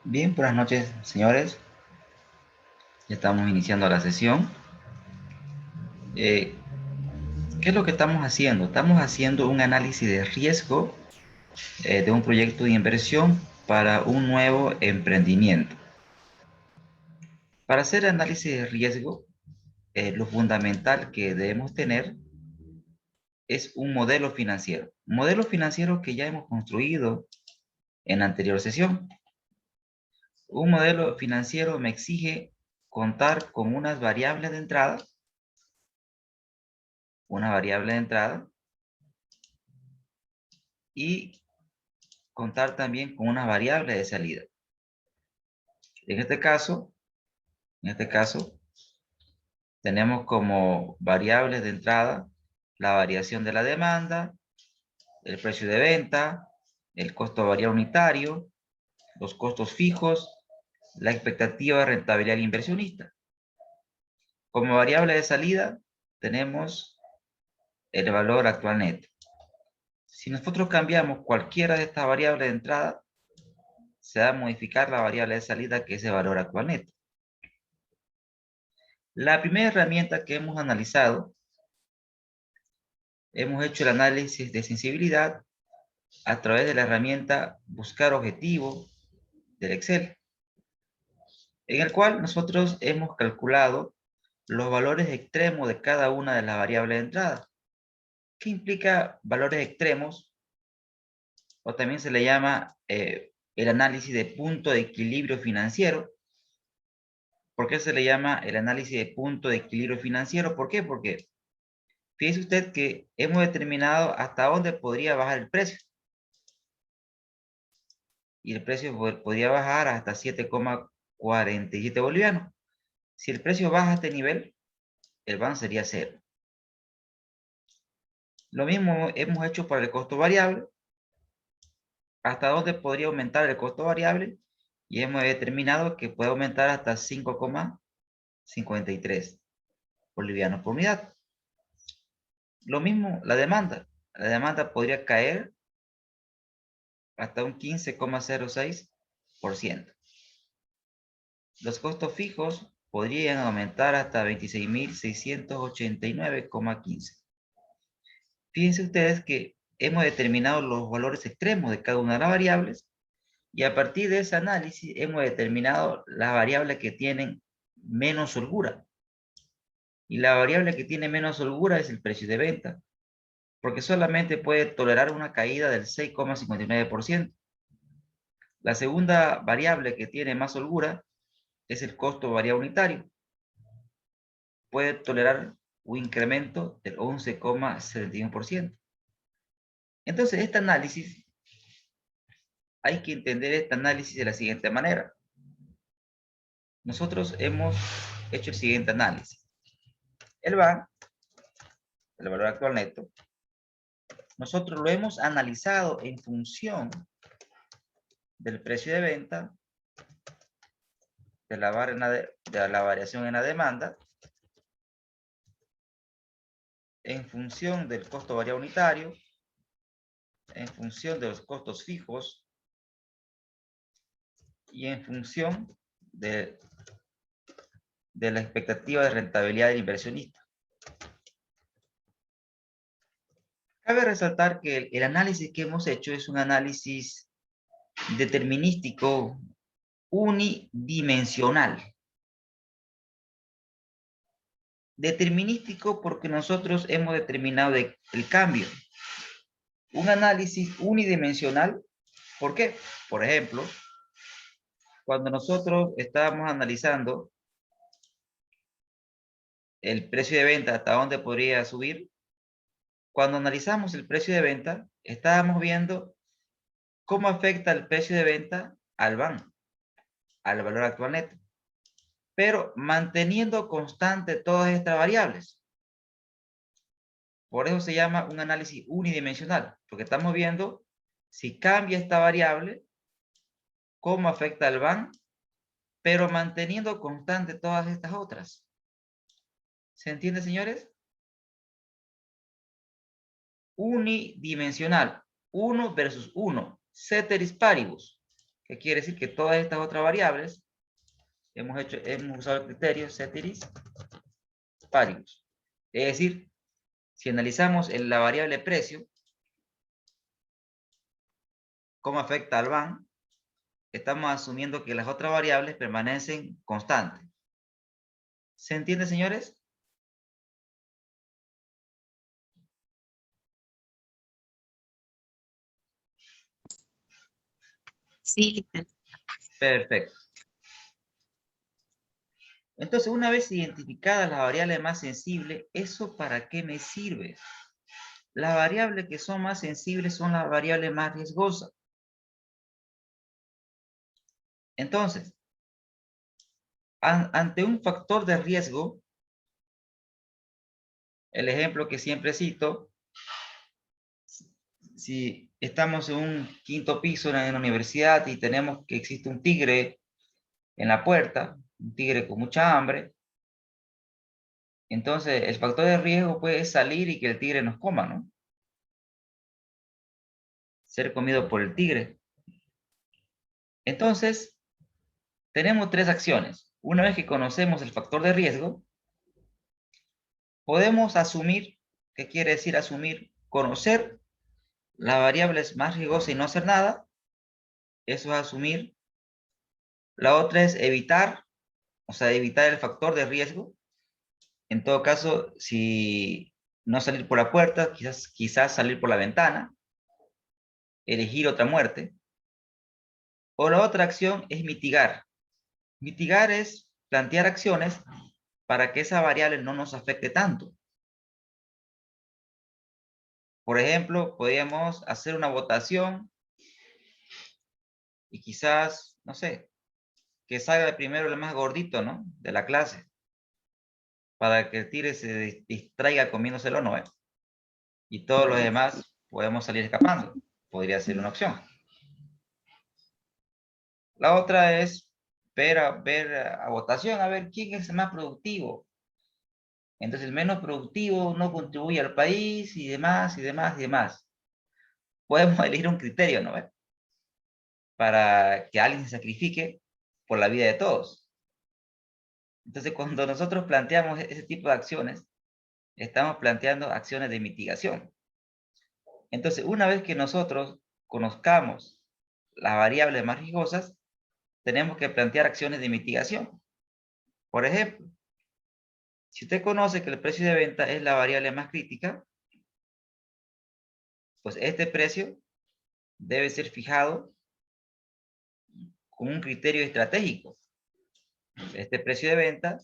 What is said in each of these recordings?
Bien, buenas noches, señores. Ya estamos iniciando la sesión. Eh, ¿Qué es lo que estamos haciendo? Estamos haciendo un análisis de riesgo de un proyecto de inversión para un nuevo emprendimiento. Para hacer análisis de riesgo, lo fundamental que debemos tener es un modelo financiero. Un modelo financiero que ya hemos construido en la anterior sesión. Un modelo financiero me exige contar con unas variables de entrada, una variable de entrada y contar también con una variable de salida. En este caso, tenemos como variables de entrada la variación de la demanda, el precio de venta, el costo variable unitario, los costos fijos, la expectativa de rentabilidad del inversionista. Como variable de salida tenemos el valor actual neto. Si nosotros cambiamos cualquiera de estas variables de entrada, se va a modificar la variable de salida, que es el valor actual neto. La primera herramienta que hemos analizado, hemos hecho el análisis de sensibilidad a través de la herramienta Buscar Objetivo del Excel, en el cual nosotros hemos calculado los valores extremos de cada una de las variables de entrada. ¿Qué implica valores extremos? O también se le llama el análisis de punto de equilibrio financiero. ¿Por qué se le llama el análisis de punto de equilibrio financiero? ¿Por qué? Porque fíjese usted que hemos determinado hasta dónde podría bajar el precio. Y el precio podría bajar hasta 7,47 bolivianos. Si el precio baja a este nivel, el BAN sería cero. Lo mismo hemos hecho para el costo variable. Hasta dónde podría aumentar el costo variable, y hemos determinado que puede aumentar hasta 5,53 bolivianos por unidad. Lo mismo la demanda. La demanda podría caer hasta un 15,06%. Los costos fijos podrían aumentar hasta 26.689,15. Fíjense ustedes que hemos determinado los valores extremos de cada una de las variables, y a partir de ese análisis hemos determinado las variables que tienen menos holgura. Y la variable que tiene menos holgura es el precio de venta, porque solamente puede tolerar una caída del 6,59%. La segunda variable que tiene más holgura es el costo variable unitario. Puede tolerar un incremento del 11,71%. Entonces, hay que entender este análisis de la siguiente manera. Nosotros hemos hecho el siguiente análisis. El VAN, el valor actual neto, nosotros lo hemos analizado en función del precio de venta, de la variación en la demanda, en función del costo variable unitario, en función de los costos fijos y en función de la expectativa de rentabilidad del inversionista. Cabe resaltar que el análisis que hemos hecho es un análisis determinístico unidimensional. Determinístico porque nosotros hemos determinado el cambio. Un análisis unidimensional, ¿por qué? Por ejemplo, cuando nosotros estábamos analizando el precio de venta, hasta dónde podría subir, cuando analizamos el precio de venta, estábamos viendo cómo afecta el precio de venta al BAN, al valor actual neto, pero manteniendo constante todas estas variables. Por eso se llama un análisis unidimensional, porque estamos viendo si cambia esta variable, cómo afecta al BAN, pero manteniendo constante todas estas otras. ¿Se entiende, señores? Unidimensional, 1 versus 1, ceteris paribus. ¿Qué quiere decir? Que todas estas otras variables hemos usado el criterio ceteris paribus. Es decir, si analizamos la variable precio, cómo afecta al BAN, estamos asumiendo que las otras variables permanecen constantes. ¿Se entiende, señores? Sí. Perfecto. Entonces, una vez identificada la variable más sensible, ¿eso para qué me sirve? Las variables que son más sensibles son las variables más riesgosas. Entonces, ante un factor de riesgo, el ejemplo que siempre cito, si estamos en un quinto piso en la universidad y tenemos que existe un tigre en la puerta, un tigre con mucha hambre, entonces el factor de riesgo puede salir y que el tigre nos coma, ¿no? Ser comido por el tigre. Entonces, tenemos tres acciones. Una vez que conocemos el factor de riesgo, podemos asumir, ¿qué quiere decir asumir? Conocer las variables más riesgosas y no hacer nada. Eso es asumir. La otra es evitar, o sea, evitar el factor de riesgo. En todo caso, si no salir por la puerta, quizás salir por la ventana, elegir otra muerte. O la otra acción es mitigar. Mitigar es plantear acciones para que esa variable no nos afecte tanto. Por ejemplo, podríamos hacer una votación y quizás, no sé, que salga primero el más gordito, ¿no? De la clase, para que el tigre se distraiga comiéndoselo, ¿no? Y todos los demás podemos salir escapando. Podría ser una opción. La otra es ver a votación, a ver quién es el más productivo. Entonces el menos productivo no contribuye al país y demás, y demás, y demás. Podemos elegir un criterio, ¿no? Para que alguien se sacrifique por la vida de todos. Entonces, cuando nosotros planteamos ese tipo de acciones, estamos planteando acciones de mitigación. Entonces, una vez que nosotros conozcamos las variables más riesgosas, tenemos que plantear acciones de mitigación. Por ejemplo, si usted conoce que el precio de venta es la variable más crítica, pues este precio debe ser fijado con un criterio estratégico. Este precio de venta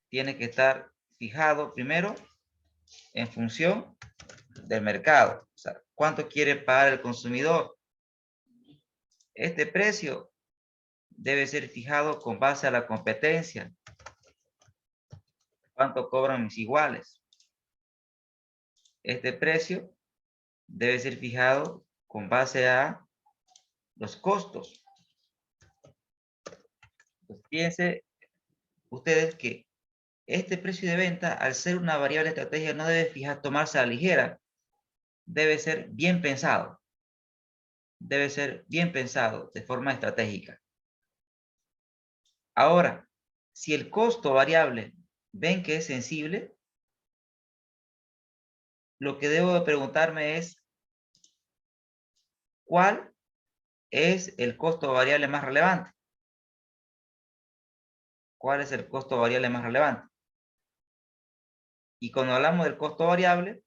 tiene que estar fijado primero en función del mercado. O sea, ¿cuánto quiere pagar el consumidor? Este precio debe ser fijado con base a la competencia. ¿Cuánto cobran mis iguales? Este precio debe ser fijado con base a los costos. Pues piense ustedes que este precio de venta, al ser una variable estratégica, no debe tomarse a la ligera. Debe ser bien pensado. Debe ser bien pensado de forma estratégica. Ahora, si el costo variable ven que es sensible, lo que debo de preguntarme es, ¿cuál es el costo variable más relevante? ¿Cuál es el costo variable más relevante? Y cuando hablamos del costo variable,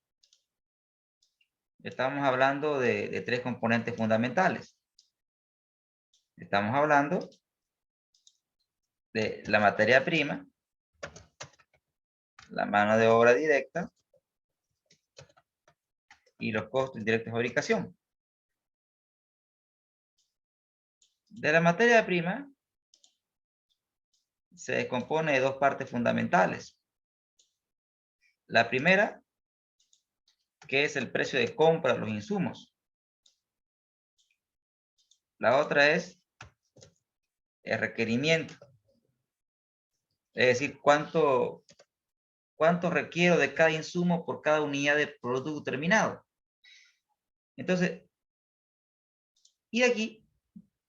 estamos hablando de tres componentes fundamentales. Estamos hablando de la materia prima, la mano de obra directa y los costos indirectos de fabricación. De la materia prima se compone de dos partes fundamentales. La primera, que es el precio de compra de los insumos. La otra es el requerimiento. Es decir, cuánto requiero de cada insumo por cada unidad de producto terminado. Entonces, y aquí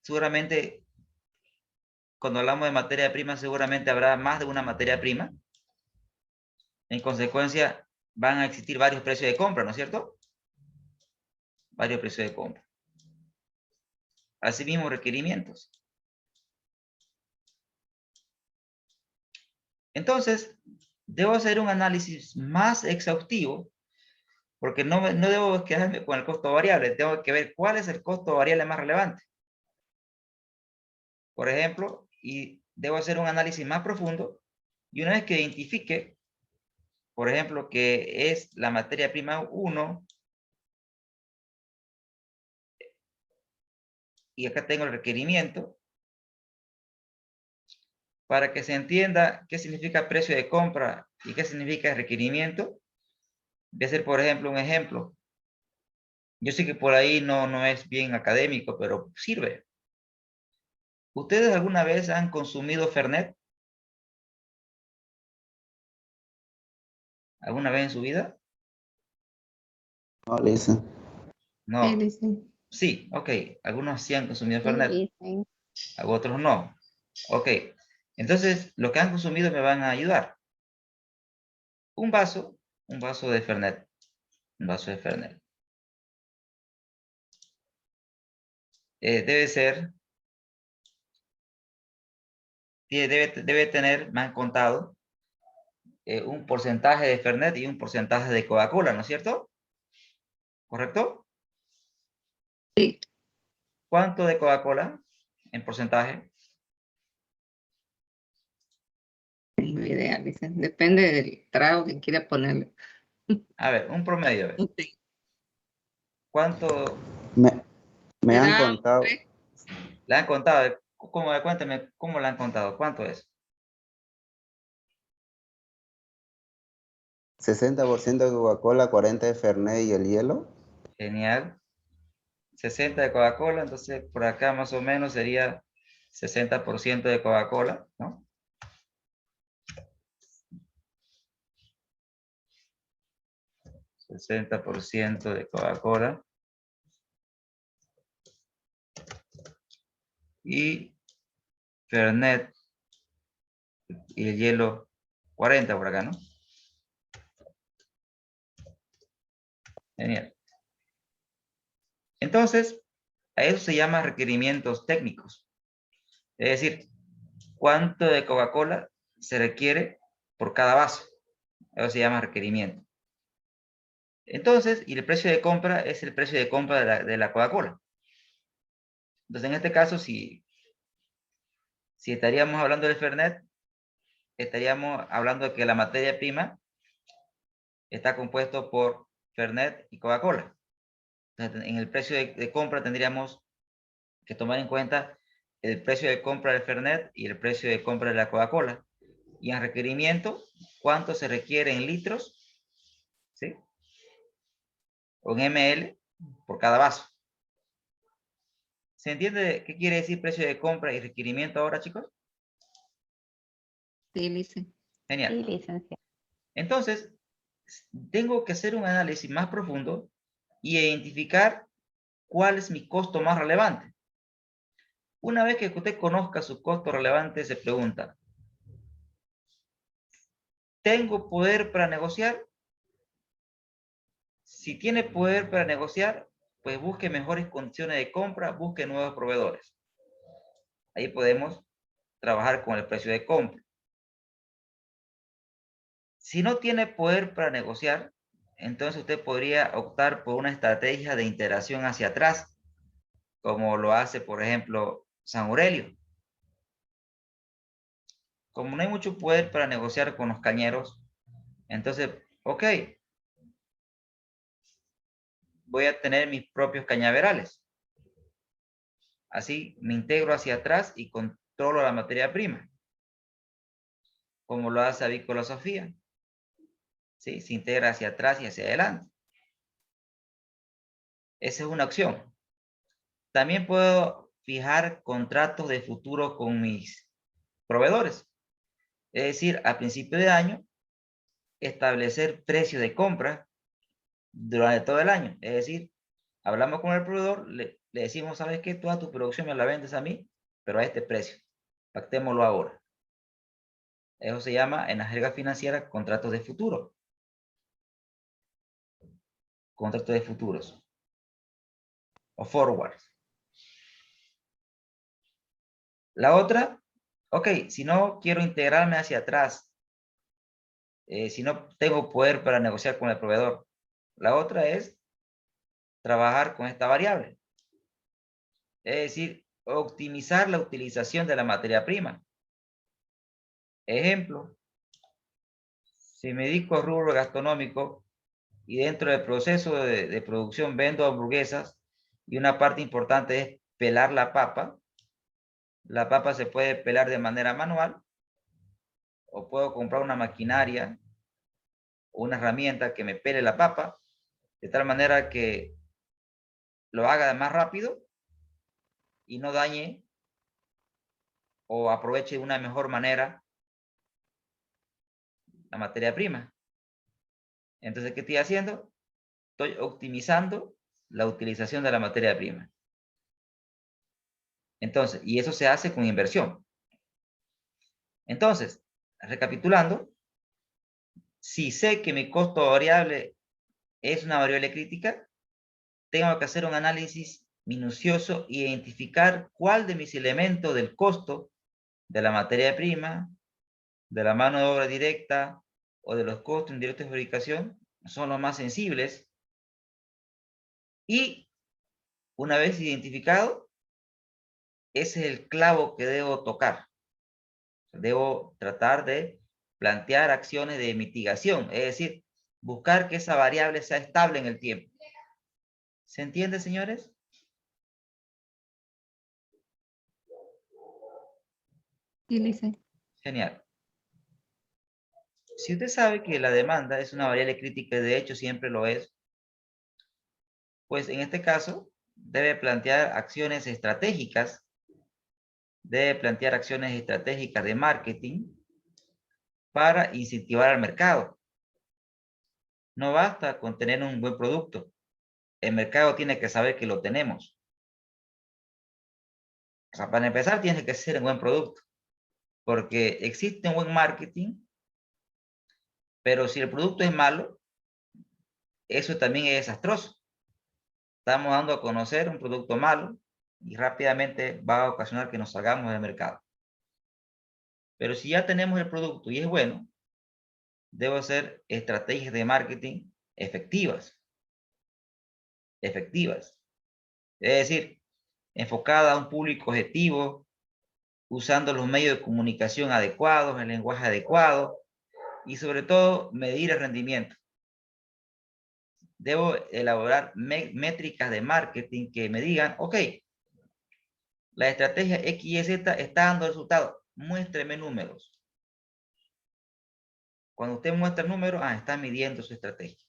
seguramente, cuando hablamos de materia prima, seguramente habrá más de una materia prima. En consecuencia, van a existir varios precios de compra, ¿no es cierto? Varios precios de compra. Asimismo, requerimientos. Entonces, debo hacer un análisis más exhaustivo, porque no debo quedarme con el costo variable. Tengo que ver cuál es el costo variable más relevante. Por ejemplo, y debo hacer un análisis más profundo, y una vez que identifique, por ejemplo, que es la materia prima 1, y acá tengo el requerimiento, para que se entienda qué significa precio de compra y qué significa requerimiento, voy a hacer, por ejemplo, un ejemplo. Yo sé que por ahí no es bien académico, pero sirve. ¿Ustedes alguna vez han consumido Fernet? ¿Alguna vez en su vida? No, Lisa. Sí, No. dicen. Sí, ok. Algunos sí han consumido Sí, Fernet, dicen. otros no. Ok. Entonces, los que han consumido me van a ayudar. Un vaso de Fernet. Un vaso de Fernet. Debe tener, me han contado, un porcentaje de Fernet y un porcentaje de Coca-Cola, ¿no es cierto? ¿Correcto? Sí, ¿Cuánto de Coca-Cola en porcentaje? tengo idea, dicen. Depende del trago que quiera ponerle. A ver, un promedio, a ver. Ok. ¿Cuánto Me han ¿Será contado tres? le han contado? Cuéntame, ¿cómo le han contado? ¿Cuánto es? 60% de Coca-Cola, 40% de Fernet y el hielo. Genial. 60 de Coca-Cola, entonces por acá más o menos sería 60% de Coca-Cola, ¿no? 60% de Coca-Cola. Y Fernet y el hielo 40 por acá, ¿no? Genial. Entonces, a eso se llama requerimientos técnicos. Es decir, cuánto de Coca-Cola se requiere por cada vaso. Eso se llama requerimiento. Entonces, y el precio de compra es el precio de compra de la Coca-Cola. Entonces, en este caso, si estaríamos hablando del Fernet, estaríamos hablando de que la materia prima está compuesto por Fernet y Coca-Cola. Entonces, en el precio de compra tendríamos que tomar en cuenta el precio de compra del Fernet y el precio de compra de la Coca-Cola. Y en requerimiento, ¿cuánto se requiere en litros? ¿Sí? O en ml por cada vaso. ¿Se entiende qué quiere decir precio de compra y requerimiento ahora, chicos? Sí, dicen. Genial. Sí, licenciado. Entonces, tengo que hacer un análisis más profundo y identificar cuál es mi costo más relevante. Una vez que usted conozca su costo relevante, se pregunta, ¿tengo poder para negociar? Si tiene poder para negociar, pues busque mejores condiciones de compra, busque nuevos proveedores. Ahí podemos trabajar con el precio de compra. Si no tiene poder para negociar, entonces usted podría optar por una estrategia de integración hacia atrás, como lo hace, por ejemplo, San Aurelio. Como no hay mucho poder para negociar con los cañeros, entonces, ok, voy a tener mis propios cañaverales. Así me integro hacia atrás y controlo la materia prima, como lo hace Avícola Sofía. ¿Sí? Se integra hacia atrás y hacia adelante. Esa es una opción. También puedo fijar contratos de futuro con mis proveedores. Es decir, a principio de año, establecer precios de compra durante todo el año. Es decir, Hablamos con el proveedor, le decimos, ¿sabes qué? Toda tu producción me la vendes a mí, pero a este precio. Pactémoslo ahora. Eso se llama, en la jerga financiera, contratos de futuro. Contratos de futuros. O forwards. La otra, ok, si no quiero integrarme hacia atrás, si no tengo poder para negociar con el proveedor, la otra es trabajar con esta variable. Es decir, optimizar la utilización de la materia prima. Ejemplo, si me dedico al rubro gastronómico y dentro del proceso de producción vendo hamburguesas y una parte importante es pelar la papa se puede pelar de manera manual o puedo comprar una maquinaria o una herramienta que me pele la papa de tal manera que lo haga más rápido y no dañe o aproveche de una mejor manera la materia prima. Entonces, ¿qué estoy haciendo? Estoy optimizando la utilización de la materia prima. Entonces, y eso se hace con inversión. Entonces, recapitulando, si sé que mi costo variable es una variable crítica, tengo que hacer un análisis minucioso e identificar cuál de mis elementos del costo de la materia prima, de la mano de obra directa o de los costos indirectos de fabricación son los más sensibles. Y una vez identificado, ese es el clavo que debo tocar. Debo tratar de plantear acciones de mitigación, es decir, buscar que esa variable sea estable en el tiempo. ¿Se entiende, señores? Sí, Lice. Genial. Si usted sabe que la demanda es una variable crítica y de hecho siempre lo es, pues en este caso debe plantear acciones estratégicas, de marketing para incentivar al mercado. No basta con tener un buen producto. El mercado tiene que saber que lo tenemos. O sea, para empezar tiene que ser un buen producto, porque existe un buen marketing, pero si el producto es malo, eso también es desastroso. Estamos dando a conocer un producto malo y rápidamente va a ocasionar que nos salgamos del mercado. Pero si ya tenemos el producto y es bueno, debo hacer estrategias de marketing efectivas. Efectivas. Es decir, enfocada a un público objetivo, usando los medios de comunicación adecuados, el lenguaje adecuado y sobre todo medir el rendimiento. Debo elaborar métricas de marketing que me digan, ok, la estrategia X y Z está dando resultados, muéstreme números. Cuando usted muestra números, está midiendo su estrategia.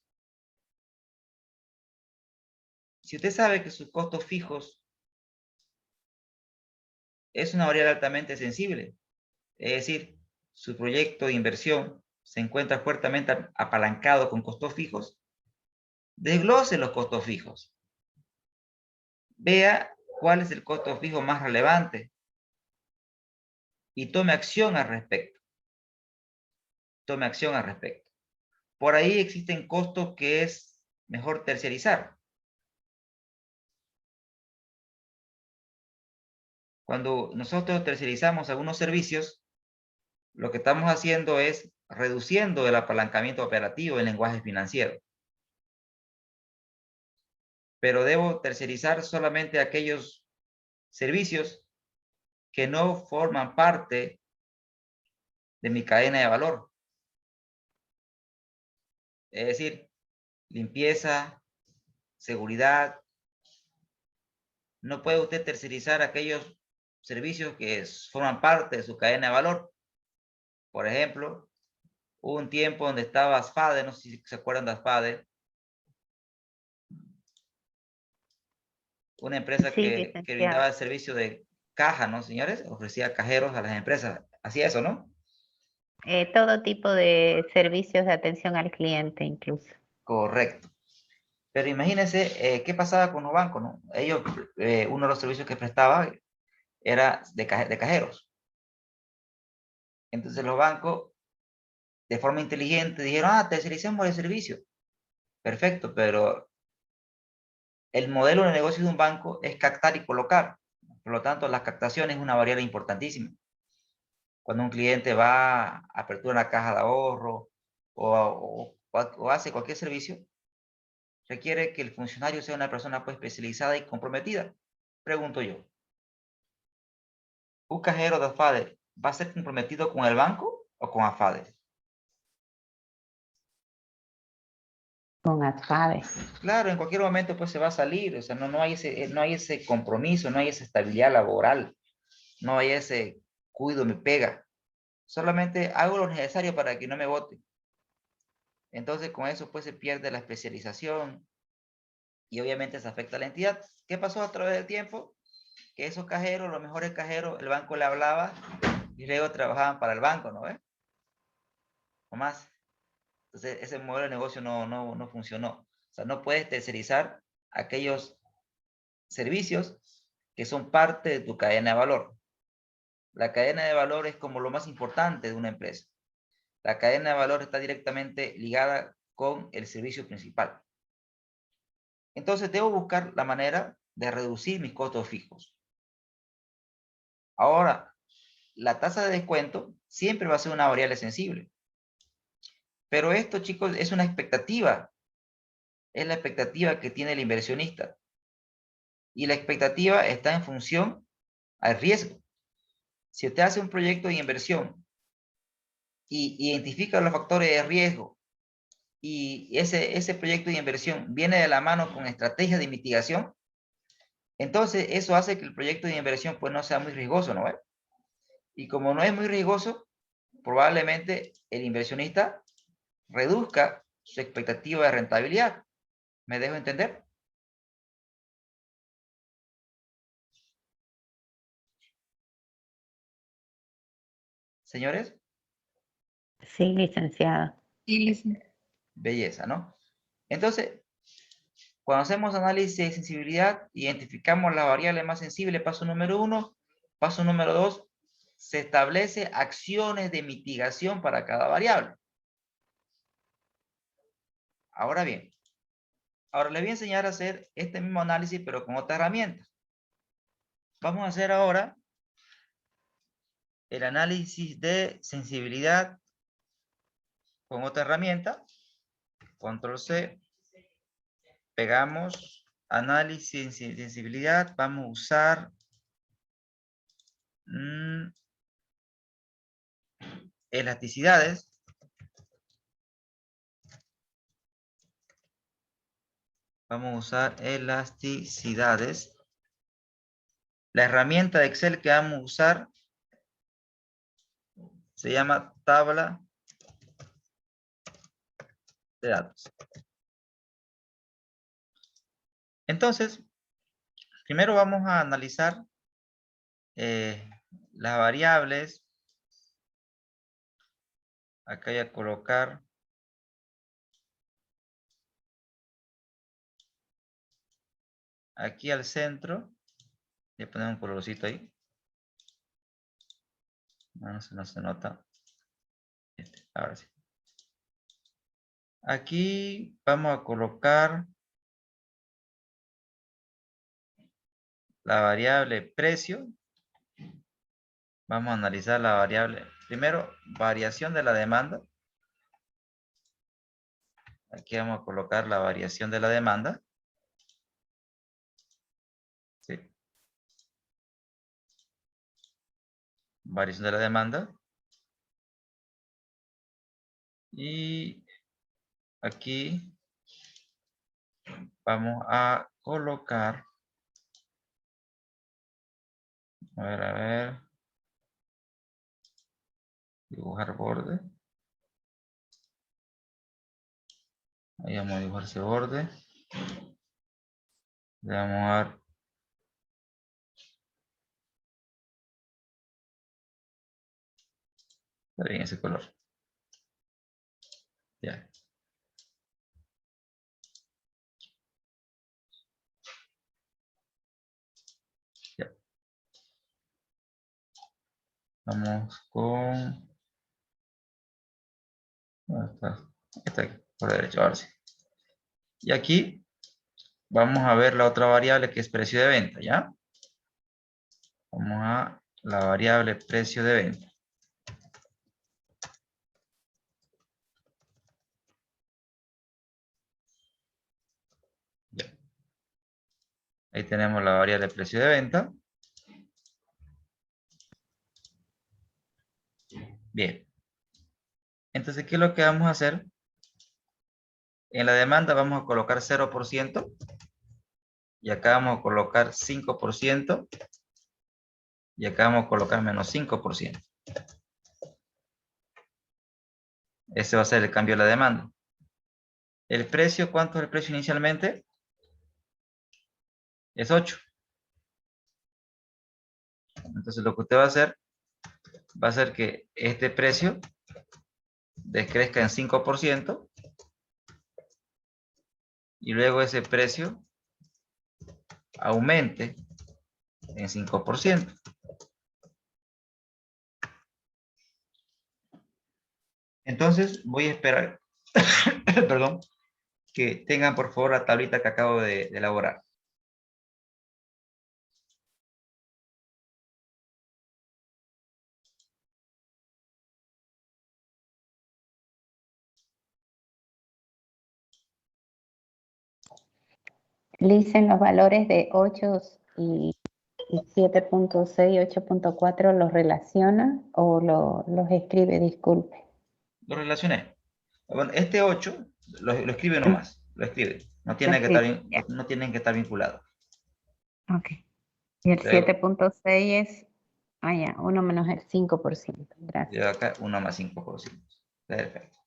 Si usted sabe que sus costos fijos es una variable altamente sensible, es decir, su proyecto de inversión se encuentra fuertemente apalancado con costos fijos, desglose los costos fijos. Vea cuál es el costo fijo más relevante y tome acción al respecto. Tome acción al respecto. Por ahí existen costos que es mejor terciarizar. Cuando nosotros terciarizamos algunos servicios, lo que estamos haciendo es reduciendo el apalancamiento operativo en lenguaje financiero. Pero debo terciarizar solamente aquellos servicios que no forman parte de mi cadena de valor. Es decir, limpieza, seguridad. No puede usted tercerizar aquellos servicios que forman parte de su cadena de valor. Por ejemplo, hubo un tiempo donde estaba ASFADE, no sé si se acuerdan de ASFADE, una empresa Sí, que brindaba licenciado. el servicio de caja, ¿no, señores? Ofrecía cajeros a las empresas. Hacía eso, ¿no? Todo tipo de servicios de atención al cliente incluso. Correcto. Pero imagínense qué pasaba con los bancos, ¿no? Ellos, uno de los servicios que prestaba era de cajeros. Entonces los bancos, de forma inteligente, dijeron, tercericemos el servicio. Perfecto, pero el modelo de negocio de un banco es captar y colocar. Por lo tanto, la captación es una variable importantísima. Cuando un cliente va a apertura una caja de ahorro o hace cualquier servicio, requiere que el funcionario sea una persona pues, especializada y comprometida. Pregunto yo, ¿un cajero de AFADE va a ser comprometido con el banco o con AFADE? Con AFADE. Claro, en cualquier momento pues se va a salir, o sea, no hay ese compromiso, no hay esa estabilidad laboral, no hay ese cuido, me pega. Solamente hago lo necesario para que no me vote. Entonces con eso pues se pierde la especialización y obviamente se afecta a la entidad. ¿Qué pasó a través del tiempo? Que esos cajeros, los mejores cajeros, el banco le hablaba y luego trabajaban para el banco, ¿no ves? ¿No más? Entonces ese modelo de negocio no funcionó. O sea, no puedes tercerizar aquellos servicios que son parte de tu cadena de valor. La cadena de valor es como lo más importante de una empresa. La cadena de valor está directamente ligada con el servicio principal. Entonces debo buscar la manera de reducir mis costos fijos. Ahora, la tasa de descuento siempre va a ser una variable sensible. Pero esto, chicos, es una expectativa. Es la expectativa que tiene el inversionista. Y la expectativa está en función al riesgo. Si usted hace un proyecto de inversión y identifica los factores de riesgo y ese proyecto de inversión viene de la mano con estrategias de mitigación, entonces eso hace que el proyecto de inversión pues no sea muy riesgoso, ¿no? Y como no es muy riesgoso, probablemente el inversionista reduzca su expectativa de rentabilidad. ¿Me dejo entender? Señores, Sí, licenciada. Sí, licenciada. belleza, ¿no? Entonces, cuando hacemos análisis de sensibilidad, identificamos la variable más sensible, paso número 1. Paso número 2, se establece acciones de mitigación para cada variable. Ahora bien, ahora les voy a enseñar a hacer este mismo análisis, pero con otra herramienta. Vamos a hacer ahora el análisis de sensibilidad con otra herramienta. Control C. Pegamos análisis de sensibilidad. Vamos a usar elasticidades. Vamos a usar elasticidades. La herramienta de Excel que vamos a usar se llama tabla de datos. Entonces, primero vamos a analizar las variables. Acá voy a colocar aquí al centro. Voy a poner un colorcito ahí. No se nota. Ahora sí. Aquí vamos a colocar la variable precio. Vamos a analizar la variable. Primero, variación de la demanda. Aquí vamos a colocar la variación de la demanda. ¿Sí? Variación de la demanda. Y aquí vamos a colocar. A ver. Dibujar borde. Ahí vamos a dibujar ese borde. Le vamos a dar está bien ese color. Ya. Vamos con... ¿dónde está? Está aquí, por la derecha, ahora sí. Y aquí vamos a ver la otra variable que es precio de venta, ¿ya? Vamos a la variable precio de venta. Ya. Ahí tenemos la variable precio de venta. Bien. Entonces, ¿qué es lo que vamos a hacer? En la demanda vamos a colocar 0%. Y acá vamos a colocar 5%. Y acá vamos a colocar menos 5%. Ese va a ser el cambio de la demanda. El precio, ¿cuánto es el precio inicialmente? Es 8. Entonces lo que usted va a hacer que este precio decrezca en 5% y luego ese precio aumente en 5%. Entonces voy a esperar, perdón, que tengan por favor la tablita que acabo de elaborar. Dicen los valores de 8 y 7.6 y 8.4 los relaciona o los escribe, disculpe. Lo relacioné. Bueno, este 8 lo escribe nomás, lo escribe. No Lo tiene que estar, escribe, ya. no tienen que estar vinculados. Ok. Y el Luego, 7.6 es, ya, 1 menos el 5%. Gracias. luego acá 1 más 5%. Perfecto.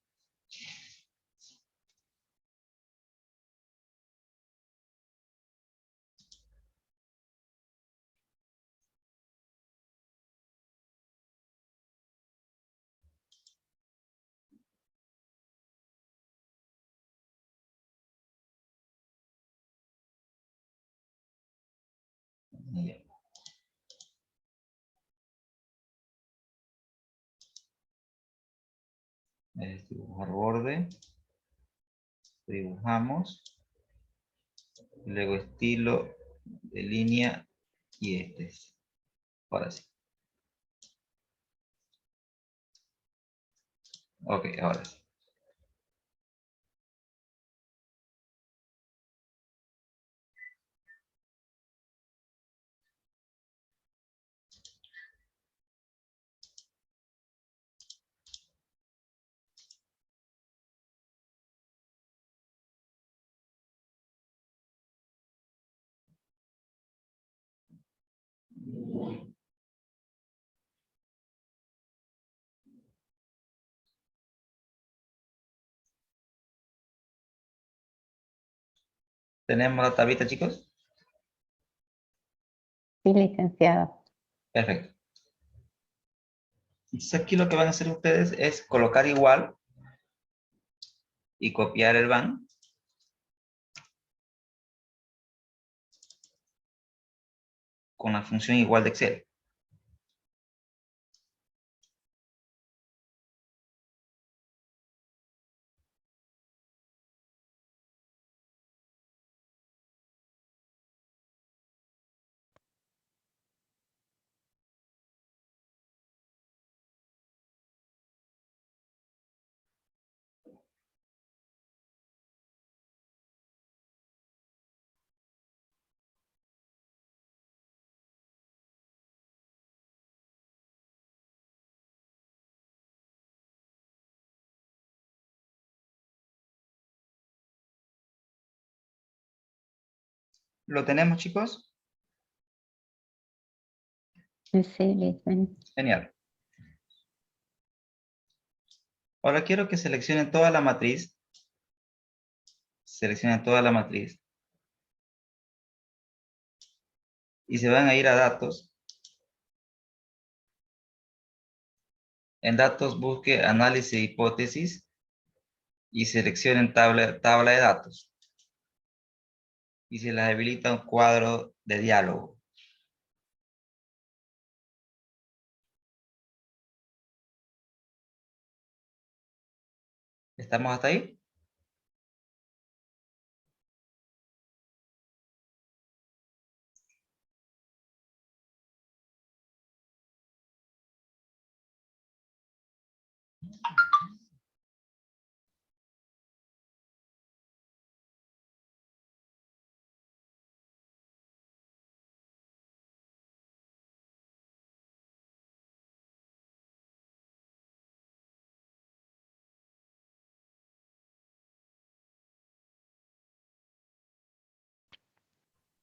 Bien. Dibujar borde. Dibujamos. Luego estilo de línea y este es. Ahora sí. Ok, ahora sí. ¿Tenemos la tablita, chicos? Sí, licenciado. Perfecto. Entonces aquí lo que van a hacer ustedes es colocar igual y copiar el van. Con la función igual de Excel. ¿Lo tenemos, chicos? Sí, licenciado. Genial. Ahora quiero que seleccionen toda la matriz. Seleccionen toda la matriz. Y se van a ir a datos. En datos busque análisis de hipótesis. Y seleccionen tabla de datos. Y se les habilita un cuadro de diálogo. ¿Estamos hasta ahí?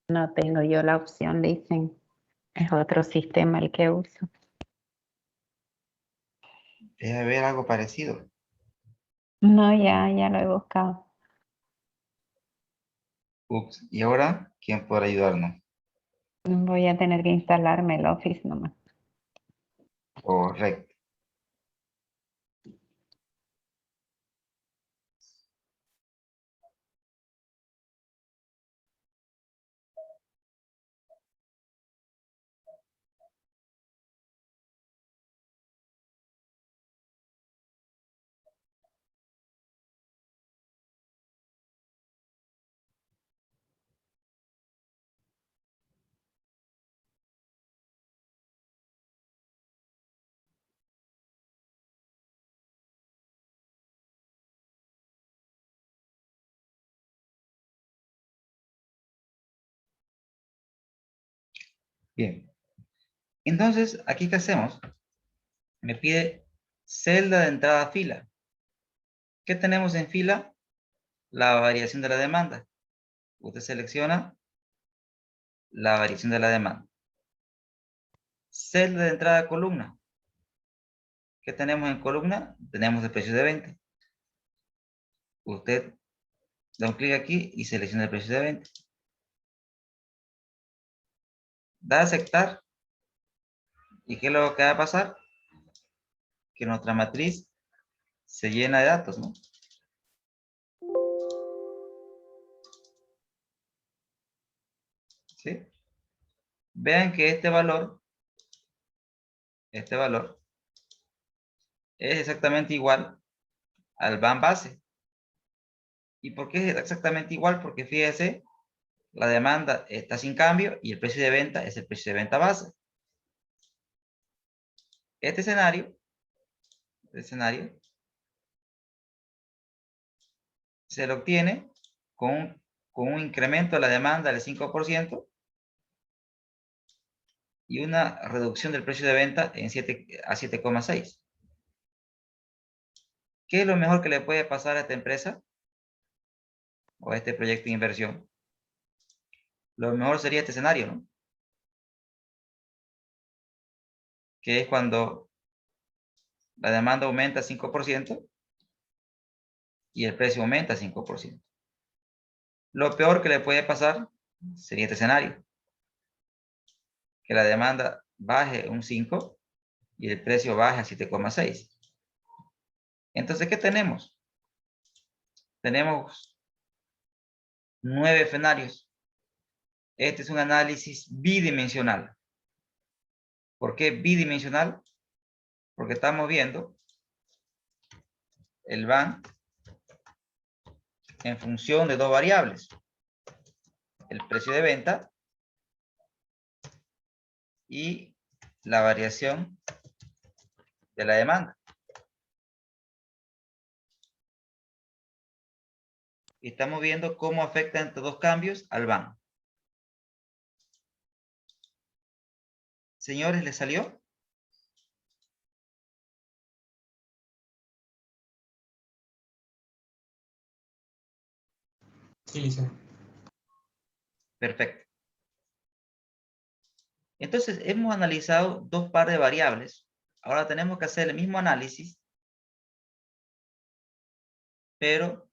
No tengo yo la opción, dicen. Es otro sistema el que uso. Debe haber algo parecido. No, ya lo he buscado. Ups. ¿Y ahora quién podrá ayudarnos? Voy a tener que instalarme el Office nomás. Correcto. Bien. Entonces, ¿aquí qué hacemos? Me pide celda de entrada a fila. ¿Qué tenemos en fila? La variación de la demanda. Usted selecciona la variación de la demanda. Celda de entrada a columna. ¿Qué tenemos en columna? Tenemos el precio de venta. Usted da un clic aquí y selecciona el precio de venta. Da a aceptar. ¿Y qué es lo que va a pasar? Que nuestra matriz se llena de datos, ¿no? ¿Sí? Vean que este valor es exactamente igual al BAN base. ¿Y por qué es exactamente igual? Porque fíjese, la demanda está sin cambio y el precio de venta es el precio de venta base. Este escenario se lo obtiene con un incremento de la demanda del 5% y una reducción del precio de venta a 7,6. ¿Qué es lo mejor que le puede pasar a esta empresa o a este proyecto de inversión? Lo mejor sería este escenario, ¿no? Que es cuando la demanda aumenta 5% y el precio aumenta 5%. Lo peor que le puede pasar sería este escenario. Que la demanda baje un 5 y el precio baje a 7,6. Entonces, ¿qué tenemos? Tenemos 9 escenarios. Este es un análisis bidimensional. ¿Por qué bidimensional? Porque estamos viendo el BAN en función de dos variables. El precio de venta y la variación de la demanda. Y estamos viendo cómo afectan estos dos cambios al BAN. Señores, ¿les salió? Sí, listo. Perfecto. Entonces, hemos analizado dos pares de variables. Ahora tenemos que hacer el mismo análisis, pero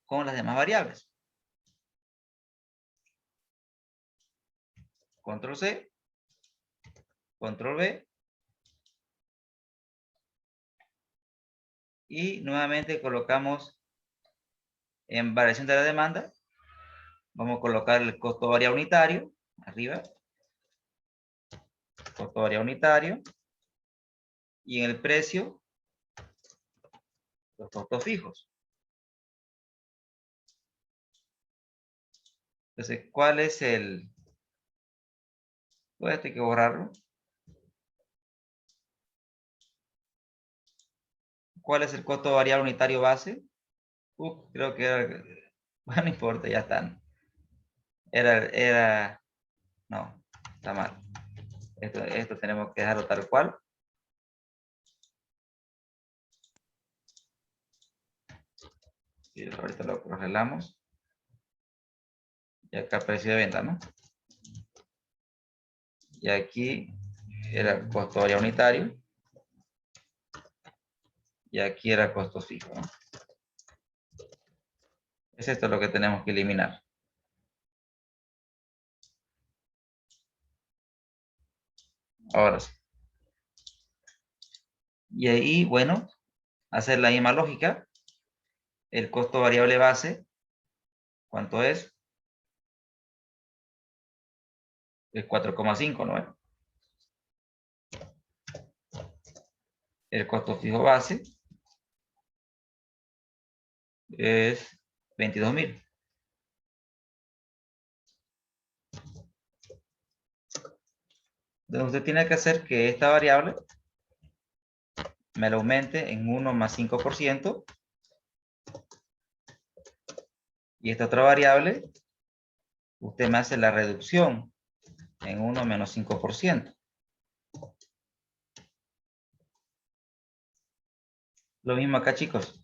con las demás variables. Control C, Control V. Y nuevamente colocamos en variación de la demanda. Vamos a colocar el costo variable unitario. Arriba. Costo variable unitario. Y en el precio los costos fijos. Entonces, ¿cuál es el? Voy a tener que borrarlo. ¿Cuál es el costo variable unitario base? Creo que era, bueno, no importa, ya están. No, está mal. Esto tenemos que dejarlo tal cual. Y ahorita lo arreglamos. Y acá precio de venta, ¿no? Y aquí era el costo variable unitario. Y aquí era costo fijo, ¿no? Es esto lo que tenemos que eliminar. Ahora sí. Y ahí, bueno, hacer la misma lógica. El costo variable base, ¿cuánto es? Es 4,5, ¿no? El costo fijo base es 22.000. Entonces usted tiene que hacer que esta variable me la aumente en 1 más 5%. Y esta otra variable, usted me hace la reducción en 1 menos 5%. Lo mismo acá, chicos.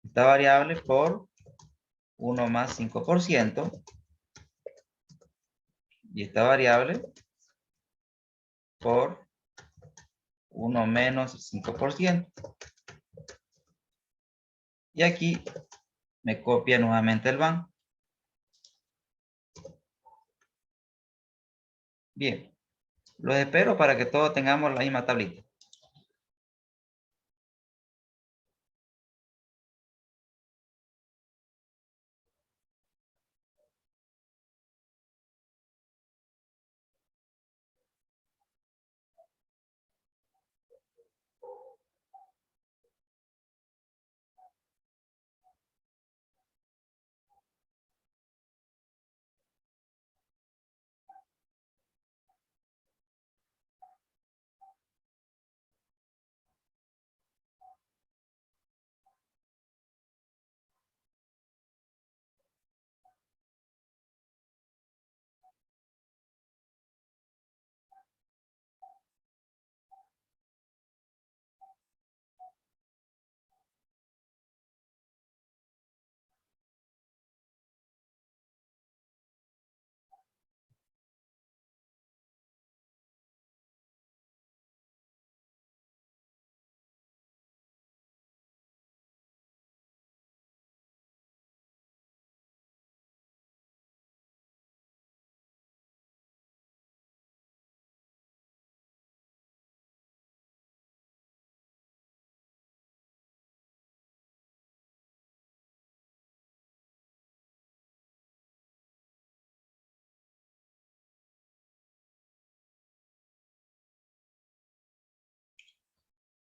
Esta variable por 1 más 5%. Y esta variable por 1 menos 5%. Y aquí me copia nuevamente el van. Bien. Los espero para que todos tengamos la misma tablita.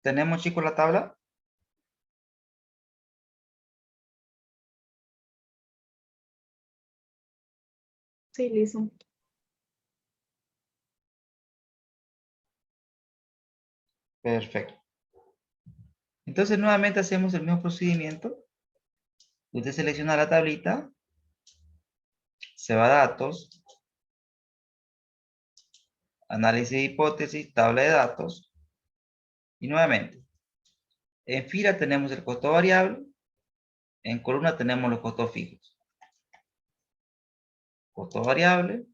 ¿Tenemos, chicos, la tabla? Sí, listo. Perfecto. Entonces, nuevamente hacemos el mismo procedimiento. Usted selecciona la tablita, se va a datos, análisis de hipótesis, tabla de datos. Y nuevamente, en fila tenemos el costo variable, en columna tenemos los costos fijos. Costo variable,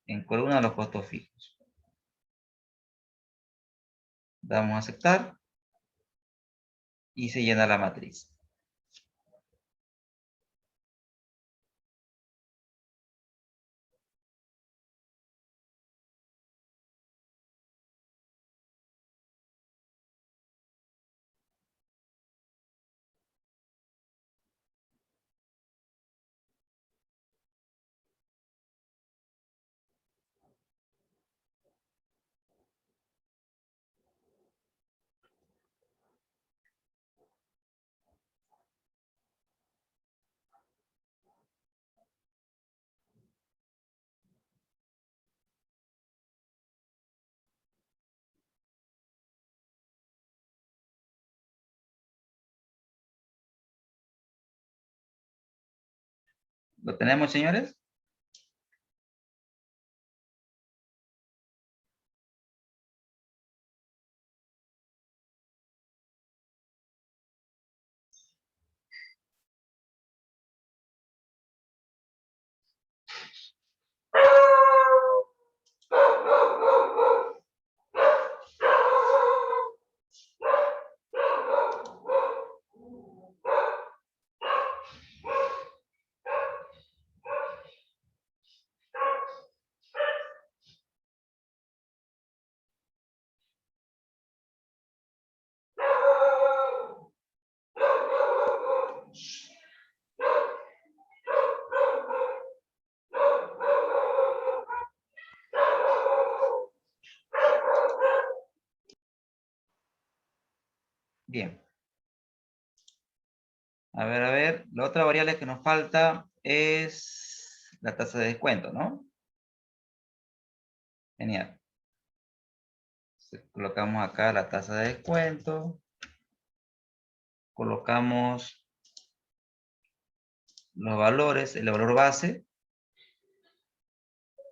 en columna los costos fijos. Damos a aceptar y se llena la matriz. ¿Lo tenemos, señores? Bien. A ver. La otra variable que nos falta es la tasa de descuento, ¿no? Genial. Colocamos acá la tasa de descuento. Colocamos los valores, el valor base.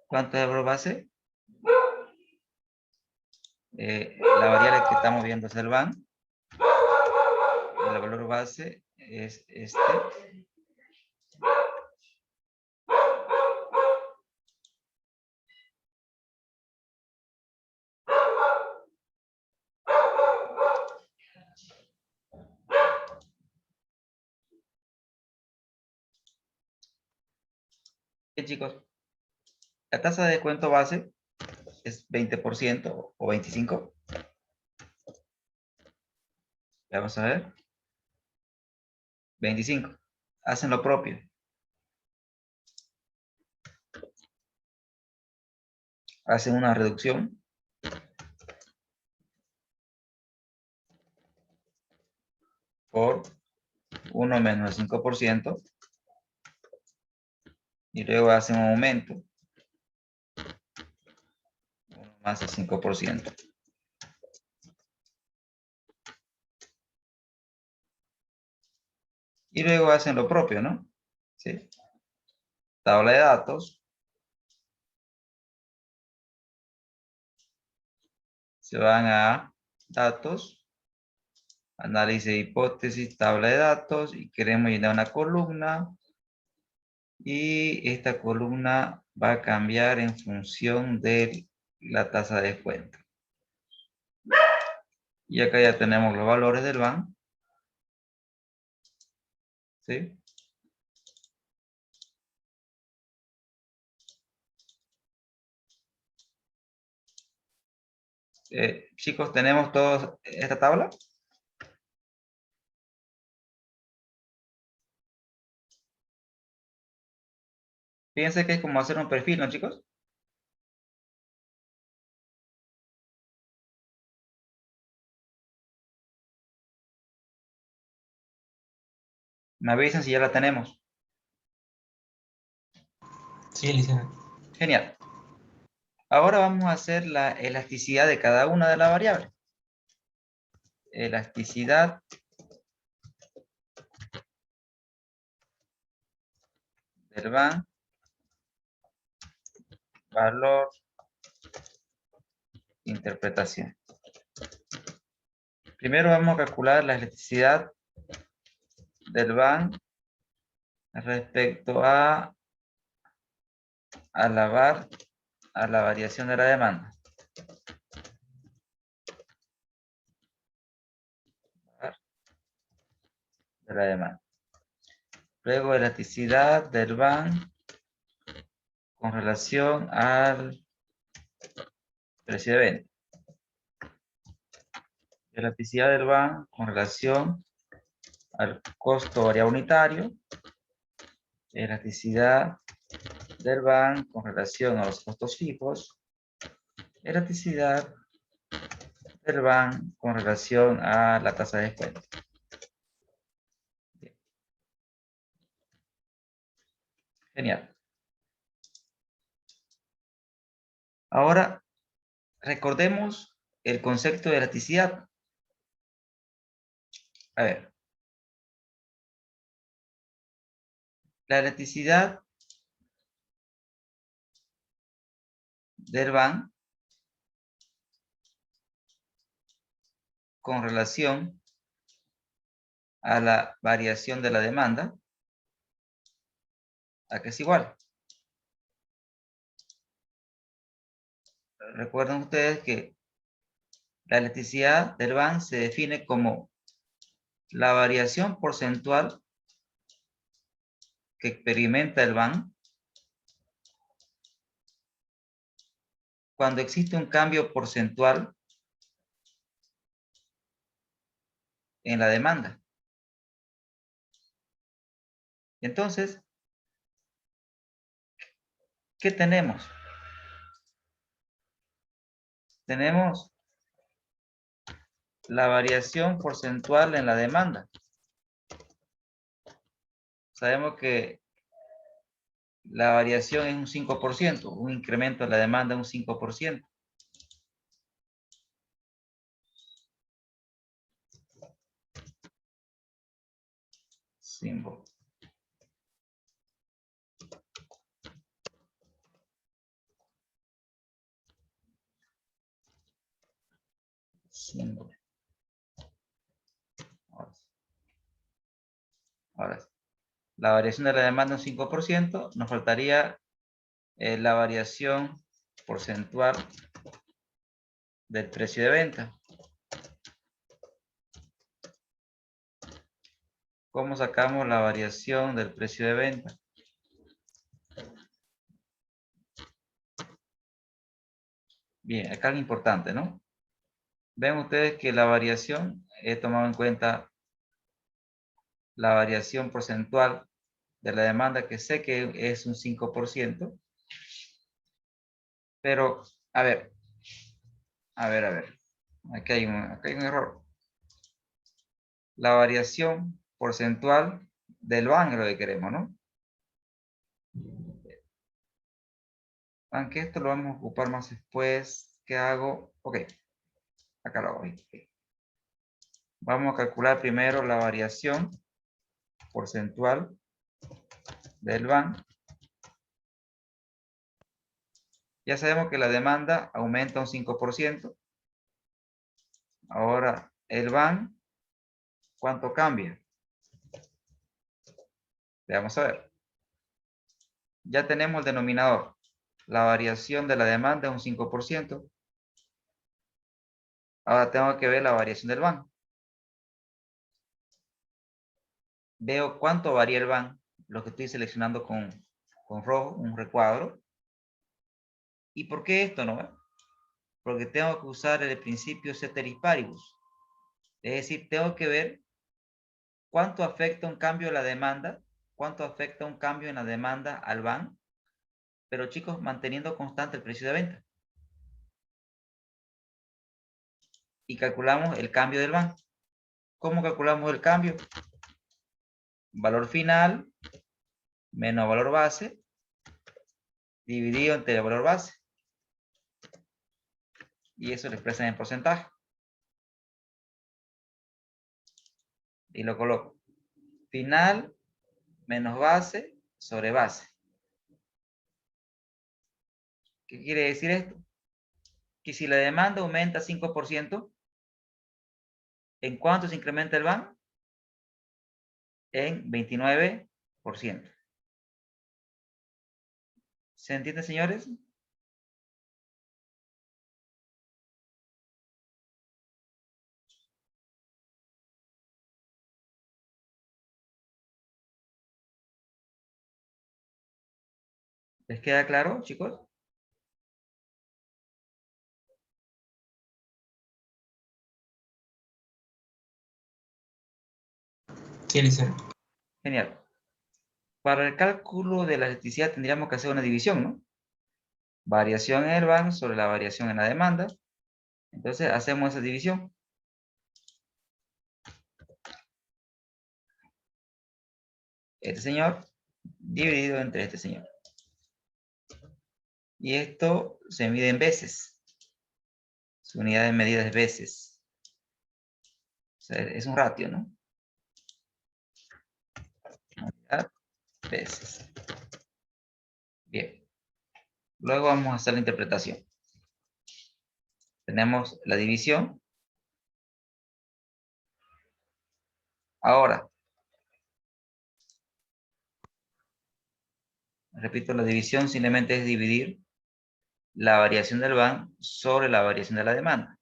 ¿Cuánto es el valor base? La variable que estamos viendo es el VAN. El valor base es este. Bien, chicos. La tasa de descuento base es 20% o 25%. Vamos a ver. 25. Hacen lo propio. Hacen una reducción. Por 1 menos el 5%. Y luego hacen un aumento. 1 más el 5%. Y luego hacen lo propio, ¿no? ¿Sí? Tabla de datos. Se van a datos. Análisis de hipótesis, tabla de datos. Y queremos llenar una columna. Y esta columna va a cambiar en función de la tasa de descuento. Y acá ya tenemos los valores del VAN. ¿Sí? Chicos, ¿tenemos todos esta tabla? Fíjense que es como hacer un perfil, ¿no, chicos? Me avisan si ya la tenemos. Sí, licenciado. Genial. Ahora vamos a hacer la elasticidad de cada una de las variables. Elasticidad del VAN, valor, interpretación. Primero vamos a calcular la elasticidad del VAN respecto a la variación de la demanda. Luego elasticidad del VAN con relación al precio de venta. Elasticidad del VAN con relación al costo variable unitario. Elasticidad del VAN con relación a los costos fijos. Elasticidad del VAN con relación a la tasa de descuento. Bien. Genial. Ahora, recordemos el concepto de elasticidad. A ver. La elasticidad del BAN con relación a la variación de la demanda, a que es igual. Recuerden ustedes que la electricidad del BAN se define como la variación porcentual que experimenta el BAN cuando existe un cambio porcentual en la demanda. Entonces, ¿qué tenemos? Tenemos la variación porcentual en la demanda. Sabemos que la variación es un 5%, un incremento de la demanda de un 5%. Símbolo. Símbolo. Ahora sí. La variación de la demanda un 5%, nos faltaría la variación porcentual del precio de venta. ¿Cómo sacamos la variación del precio de venta? Bien, acá es importante, ¿no? Ven ustedes que la variación, he tomado en cuenta la variación porcentual de la demanda, que sé que es un 5%. Pero, a ver. Aquí hay un error. La variación porcentual del BAN es lo que queremos, ¿no? Aunque esto lo vamos a ocupar más después. ¿Qué hago? Ok. Acá lo hago. Okay. Vamos a calcular primero la variación porcentual del BAN. Ya sabemos que la demanda aumenta un 5%. Ahora, el BAN, ¿cuánto cambia? Veamos a ver. Ya tenemos el denominador. La variación de la demanda es un 5%. Ahora tengo que ver la variación del BAN. Veo cuánto varía el BAN, lo que estoy seleccionando con rojo, un recuadro. ¿Y por qué esto no? Porque tengo que usar el principio ceteris paribus. Es decir, tengo que ver cuánto afecta un cambio en la demanda, cuánto afecta un cambio en la demanda al BAN, pero chicos, manteniendo constante el precio de venta. Y calculamos el cambio del BAN. ¿Cómo calculamos el cambio? Valor final menos valor base dividido entre el valor base. Y eso lo expresan en porcentaje. Y lo coloco. Final menos base sobre base. ¿Qué quiere decir esto? Que si la demanda aumenta 5%, ¿en cuánto se incrementa el BAN? En 29%. ¿Se entiende, señores? ¿Les queda claro, chicos? Sí, licenciado. Genial. Para el cálculo de la electricidad tendríamos que hacer una división, ¿no? Variación en el BAN sobre la variación en la demanda. Entonces hacemos esa división. Este señor dividido entre este señor. Y esto se mide en veces. Su unidad de medida es veces. O sea, es un ratio, ¿no? Unidad veces. Bien. Luego vamos a hacer la interpretación. Tenemos la división. Ahora, repito, la división simplemente es dividir la variación del BAN sobre la variación de la demanda.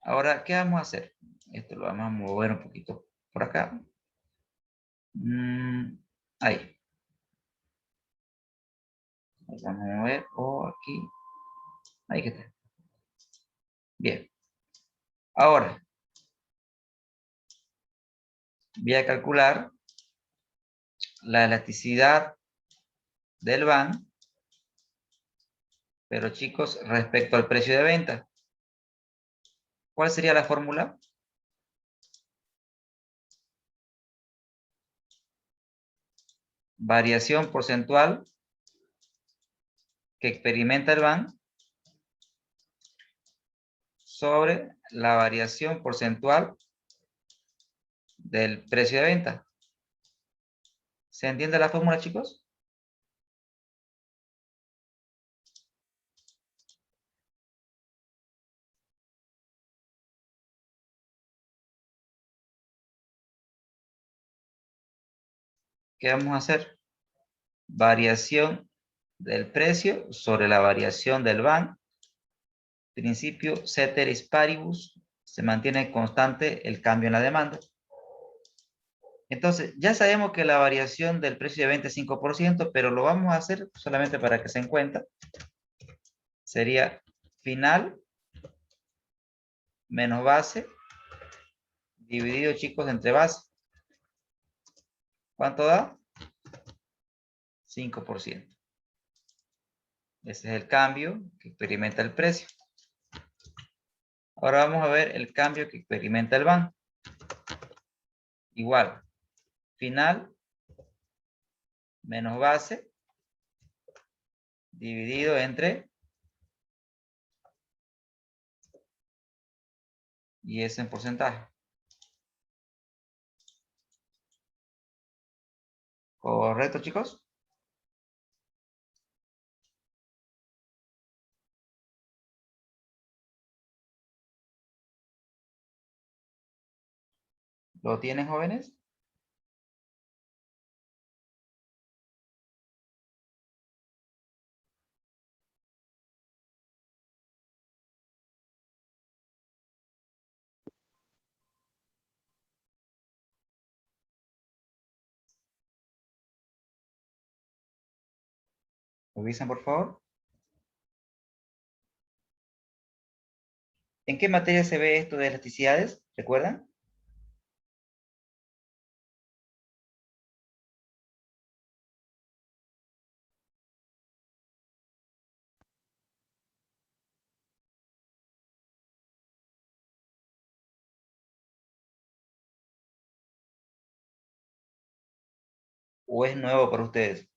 Ahora, ¿qué vamos a hacer? Esto lo vamos a mover un poquito por acá. Ahí. Vamos a mover, o aquí. Ahí que está. Bien. Ahora, voy a calcular la elasticidad del BAN, pero chicos, respecto al precio de venta. ¿Cuál sería la fórmula? Variación porcentual que experimenta el BAN sobre la variación porcentual del precio de venta. ¿Se entiende la fórmula, chicos? ¿Qué vamos a hacer? Variación del precio sobre la variación del BAN. Principio ceteris paribus, se mantiene constante el cambio en la demanda. Entonces, ya sabemos que la variación del precio de venta es 5%, pero lo vamos a hacer solamente para que se den cuenta. Sería final menos base dividido, chicos, entre base. ¿Cuánto da? 5%. Ese es el cambio que experimenta el precio. Ahora vamos a ver el cambio que experimenta el BAN. Igual, final menos base dividido entre, y es en porcentaje. ¿Correcto, chicos? ¿Lo tienen, jóvenes? ¿Revisan, por favor? ¿En qué materia se ve esto de elasticidades? ¿Recuerdan? ¿O es nuevo para ustedes?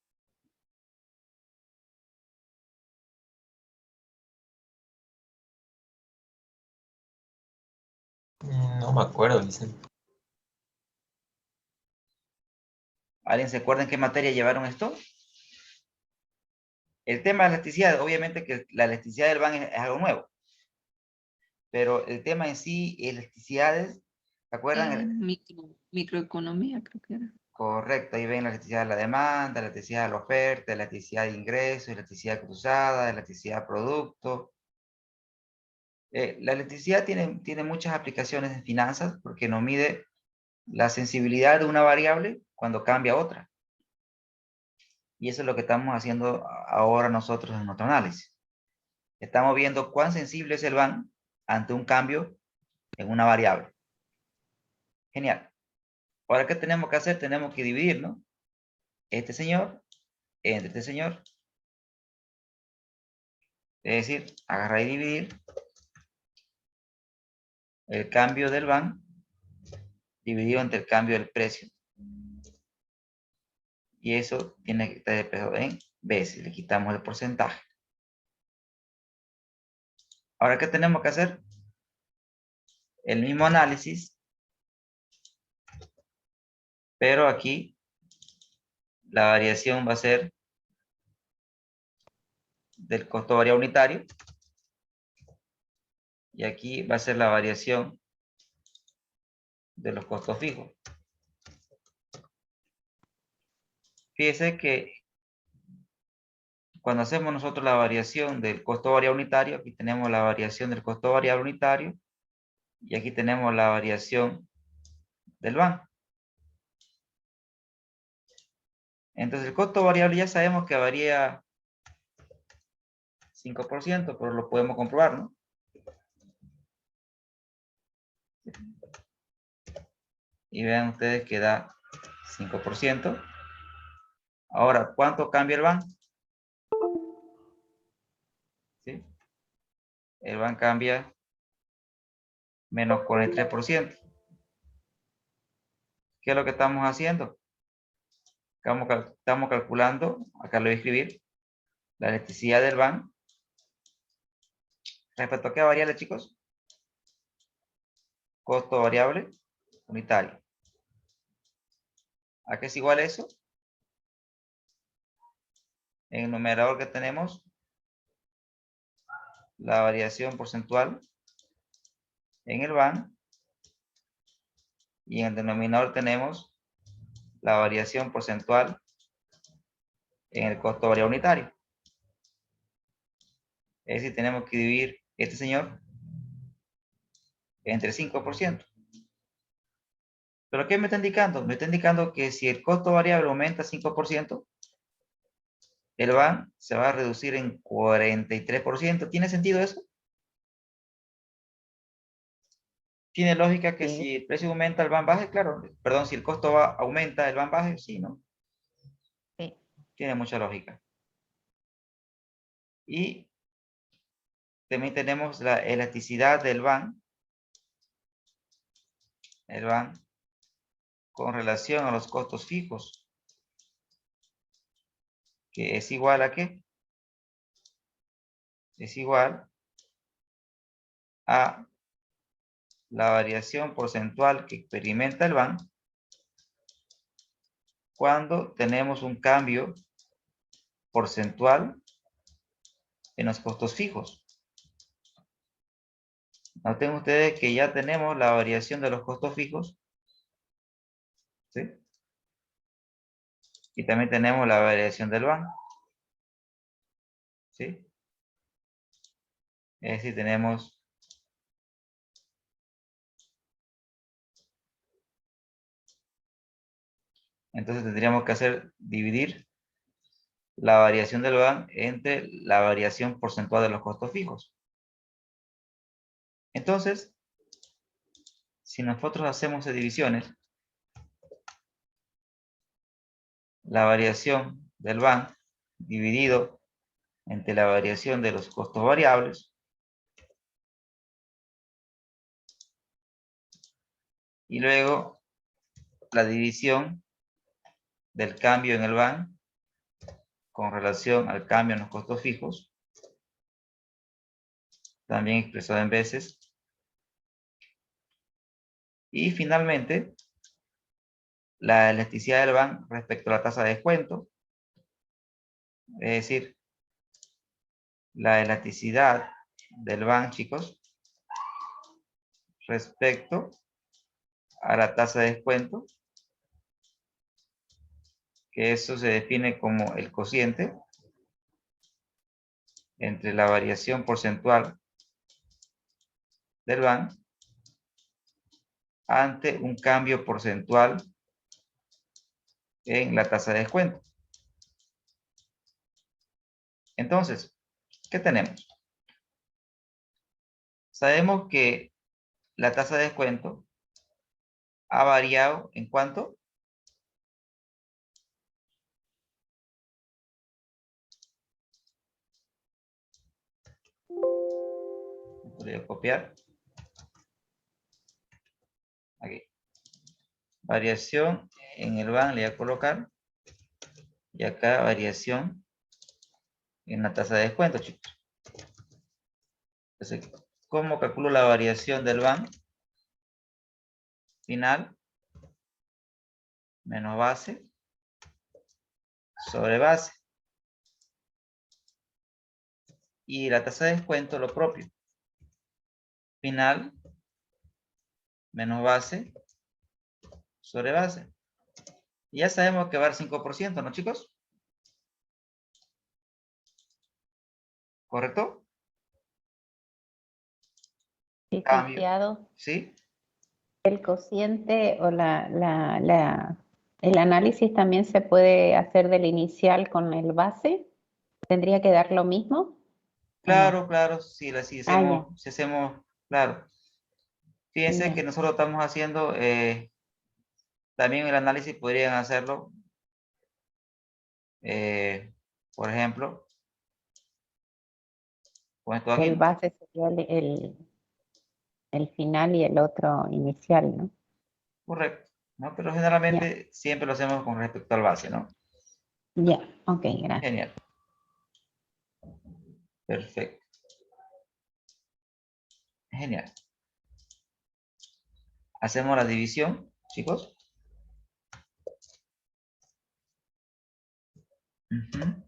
No me acuerdo, dicen. ¿Alguien se acuerda en qué materia llevaron esto? El tema de elasticidad, obviamente que la elasticidad del BAN es algo nuevo. Pero el tema en sí, elasticidades, ¿se acuerdan? Microeconomía, creo que era. Correcto, ahí ven la elasticidad de la demanda, la elasticidad de la oferta, la elasticidad de ingresos, la elasticidad cruzada, la elasticidad de producto. La elasticidad tiene muchas aplicaciones en finanzas porque nos mide la sensibilidad de una variable cuando cambia otra. Y eso es lo que estamos haciendo ahora nosotros en nuestro análisis. Estamos viendo cuán sensible es el BAN ante un cambio en una variable. Genial. Ahora, ¿qué tenemos que hacer? Tenemos que dividir, ¿no? Este señor entre este señor. Es decir, agarrar y dividir el cambio del BAN dividido entre el cambio del precio. Y eso tiene que estar expresado en veces. Le quitamos el porcentaje. Ahora, ¿qué tenemos que hacer? El mismo análisis, pero aquí la variación va a ser del costo variable unitario. Y aquí va a ser la variación de los costos fijos. Fíjese que cuando hacemos nosotros la variación del costo variable unitario, aquí tenemos la variación del costo variable unitario y aquí tenemos la variación del VAN. Entonces el costo variable ya sabemos que varía 5%, pero lo podemos comprobar, ¿no? Y vean ustedes que da 5%. Ahora, ¿cuánto cambia el VAN? ¿Sí? El VAN cambia menos 43%. ¿Qué es lo que estamos haciendo? Estamos calculando, acá lo voy a escribir, la electricidad del VAN. ¿Respecto a qué variable, chicos? Costo variable unitario. ¿A qué es igual eso? En el numerador que tenemos la variación porcentual en el VAN y en el denominador tenemos la variación porcentual en el costo variable unitario. Es decir, tenemos que dividir este señor entre 5%. ¿Pero qué me está indicando? Me está indicando que si el costo variable aumenta 5%, el VAN se va a reducir en 43%. ¿Tiene sentido eso? ¿Tiene lógica que Sí. si el precio aumenta, el VAN baje? Claro. Perdón, si el costo aumenta, el VAN baje. Sí, ¿no? Sí. Tiene mucha lógica. Y también tenemos la elasticidad del VAN. El VAN con relación a los costos fijos. Que es igual a ¿qué? Es igual a la variación porcentual que experimenta el VAN cuando tenemos un cambio porcentual en los costos fijos. Noten ustedes que ya tenemos la variación de los costos fijos, ¿sí? Y también tenemos la variación del VAN, ¿sí? Es decir, tenemos entonces tendríamos que dividir la variación del VAN entre la variación porcentual de los costos fijos. Entonces, si nosotros hacemos divisiones, la variación del VAN dividido entre la variación de los costos variables y luego la división del cambio en el VAN con relación al cambio en los costos fijos, también expresado en veces. Y finalmente, la elasticidad del VAN respecto a la tasa de descuento, es decir, la elasticidad del VAN, chicos, respecto a la tasa de descuento, que eso se define como el cociente entre la variación porcentual del VAN ante un cambio porcentual en la tasa de descuento. Entonces, ¿qué tenemos? Sabemos que la tasa de descuento ha variado ¿en cuánto? Voy a copiar. Aquí. Variación en el VAN le voy a colocar. Y acá variación en la tasa de descuento, chicos. Entonces, ¿cómo calculo la variación del VAN? Final menos base sobre base. y la tasa de descuento lo propio. Final menos base sobre base. Y ya sabemos que va a dar 5%, ¿no, chicos? ¿Correcto? Licenciado, ¿Sí? el cociente o el análisis también se puede hacer del inicial con el base. ¿Tendría que dar lo mismo? Claro, claro, si Ah, hacemos, claro. Fíjense ya. que nosotros estamos haciendo, también el análisis podrían hacerlo, por ejemplo, con esto aquí, El ¿no? base sería el final y el otro inicial, ¿no? Correcto, ¿no? Pero Ya, generalmente siempre lo hacemos con respecto al base, ¿no? ya, ok, gracias. Genial. Perfecto. Genial. Hacemos la división, chicos. Ujú.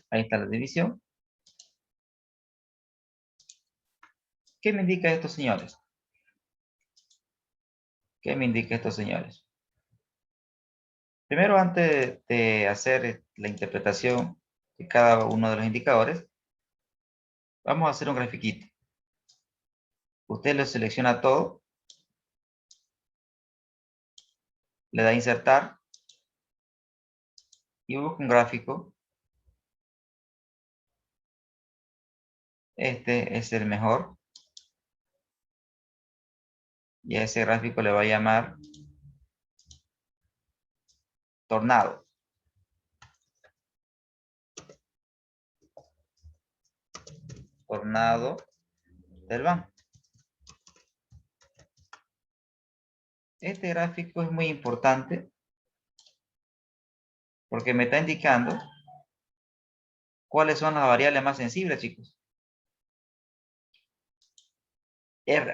Ahí está la división. ¿Qué me indica estos señores? ¿Qué me indica estos señores? Primero, antes de hacer la interpretación de cada uno de los indicadores, vamos a hacer un grafiquito. Usted lo selecciona todo, le da a insertar y busca un gráfico. Este es el mejor. Y a ese gráfico le va a llamar tornado. Tornado del banco. Este gráfico es muy importante porque me está indicando cuáles son las variables más sensibles, chicos.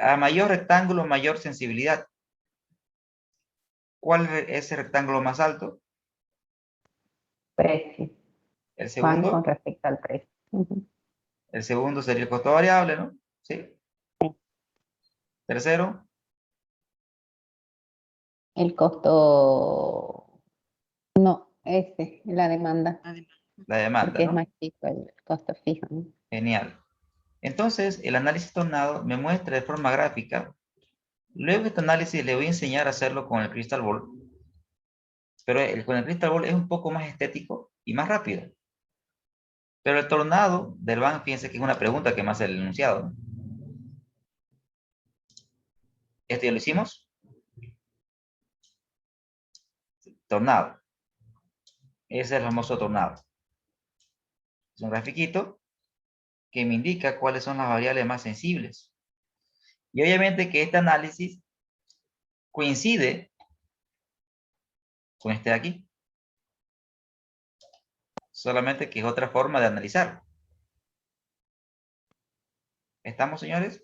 A mayor rectángulo, mayor sensibilidad. ¿Cuál es el rectángulo más alto? Precio. El Van con segundo. respecto al precio. Ujú. El segundo sería el costo variable, ¿no? Sí. Tercero, El costo, no, la demanda, la demanda, porque es ¿no? más chico el costo fijo, ¿no? Genial. Entonces, el análisis tornado me muestra de forma gráfica. Luego este análisis le voy a enseñar a hacerlo con el Crystal Ball. Pero con el Crystal Ball es un poco más estético y más rápido. Pero el tornado del BAN, fíjense que es una pregunta que me hace el enunciado, ¿no? Esto ya lo hicimos. Tornado. Ese es el famoso tornado. Es un grafiquito que me indica cuáles son las variables más sensibles. Y obviamente que este análisis coincide con este de aquí. Solamente que es otra forma de analizar. ¿Estamos, señores?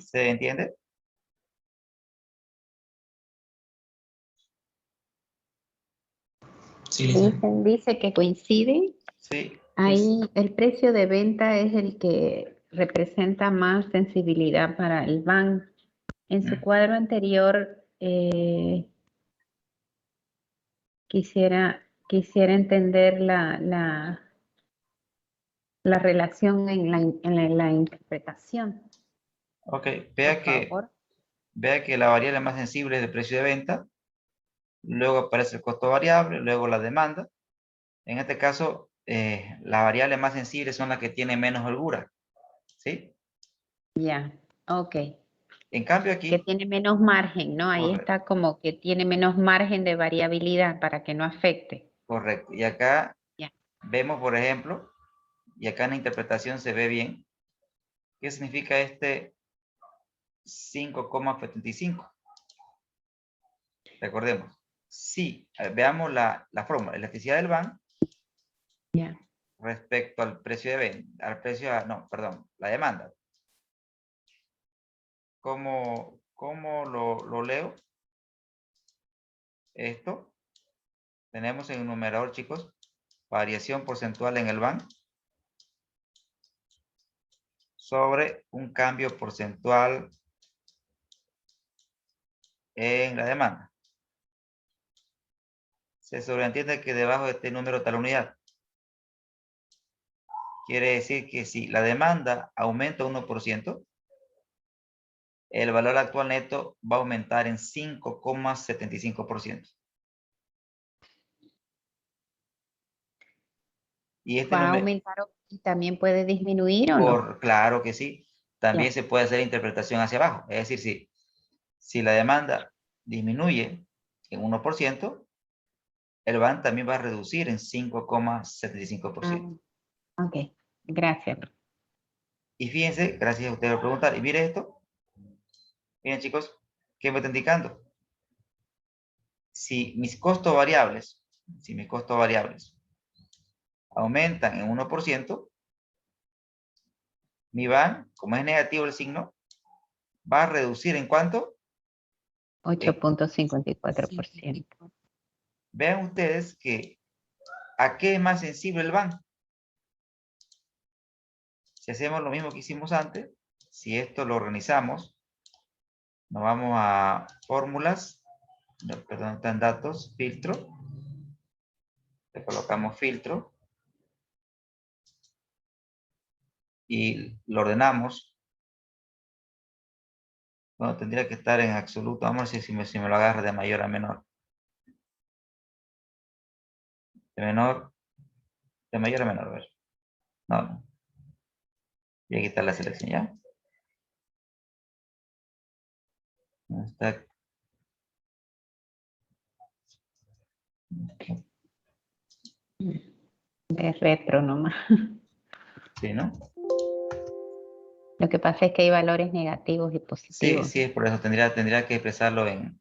¿Se entiende? Sí, licenciado. Dice que coincide. Sí. Ahí el precio de venta es el que representa más sensibilidad para el BAN. En su cuadro anterior quisiera entender la relación en la interpretación, Ok. por favor. Vea que la variable más sensible es el precio de venta. Luego aparece el costo variable, luego la demanda. En este caso, las variables más sensibles son las que tienen menos holgura. ¿Sí? Ya, ok. En cambio Que aquí, tiene menos margen, ¿no? Ahí correcto, está como que tiene menos margen de variabilidad para que no afecte. correcto. Y acá Ya, vemos, por ejemplo, y acá en la interpretación se ve bien, ¿qué significa este 5,75? Recordemos, si veamos la fórmula, elasticidad del BAN ya, respecto al precio de venta, al precio, no, perdón, la demanda. ¿Cómo lo leo? Esto. Tenemos en el numerador, chicos, variación porcentual en el BAN sobre un cambio porcentual en la demanda. Se sobreentiende que debajo de este número está la unidad. Quiere decir que si la demanda aumenta 1%, el valor actual neto va a aumentar en 5,75%. Y este ¿Va a número, aumentar y también puede disminuir o no? claro que sí, también Ya. se puede hacer interpretación hacia abajo. Es decir, si la demanda disminuye en 1%, el BAN también va a reducir en 5,75%. Ok, gracias. Y fíjense, gracias a ustedes por preguntar. Y miren esto. Miren, chicos, ¿qué me está indicando? Si mis costos variables aumentan en 1%, mi BAN, como es negativo el signo, va a reducir ¿en cuánto? 8.54%. Vean ustedes que ¿a qué es más sensible el BAN? Si hacemos lo mismo que hicimos antes, si esto lo organizamos, nos vamos a fórmulas, no, perdón, están datos, filtro, le colocamos filtro y lo ordenamos. Bueno, tendría que estar en absoluto, vamos a ver si me lo agarra de mayor a menor. De menor, de mayor a menor, a ver. No. Voy a quitar la selección ya. Está. Es retro nomás. Sí, ¿no? Lo que pasa es que hay valores negativos y Sí, positivos. sí, es por eso tendría que expresarlo en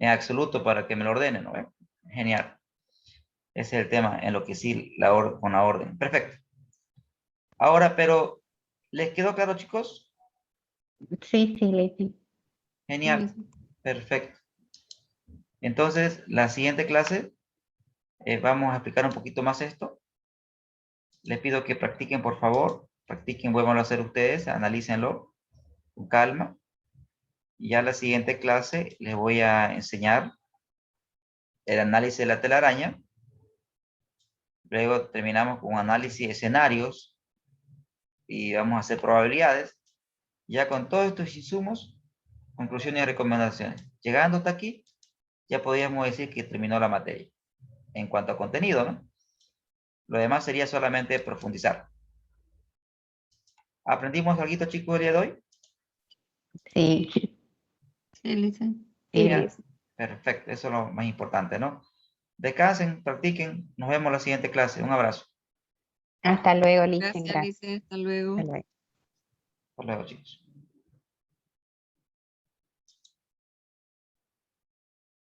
absoluto para que me lo ordene, ¿no? Genial. Ese es el tema, en lo que sí con la orden. Perfecto. Ahora, pero, ¿les quedó claro, chicos? Sí, Leti. Genial. Perfecto. Entonces, la siguiente clase, vamos a explicar un poquito más esto. Les pido que practiquen, por favor. Practiquen, vuelvan a hacer ustedes, analícenlo con calma. Y ya la siguiente clase les voy a enseñar el análisis de la telaraña. Luego terminamos con análisis de escenarios y vamos a hacer probabilidades. Ya con todos estos insumos, conclusiones y recomendaciones. Llegando hasta aquí, ya podríamos decir que terminó la materia. En cuanto a contenido, ¿no? Lo demás sería solamente profundizar. ¿Aprendimos algo, chicos, el día de hoy? Sí, Sí, Lisa. Sí, Genial. Lisa. Perfecto, eso es lo más importante, ¿no? Descansen, practiquen. Nos vemos en la siguiente clase. Un abrazo. hasta luego, Licen. Gracias, Gracias. Lisa. Hasta luego. Hasta luego. Hasta luego, chicos.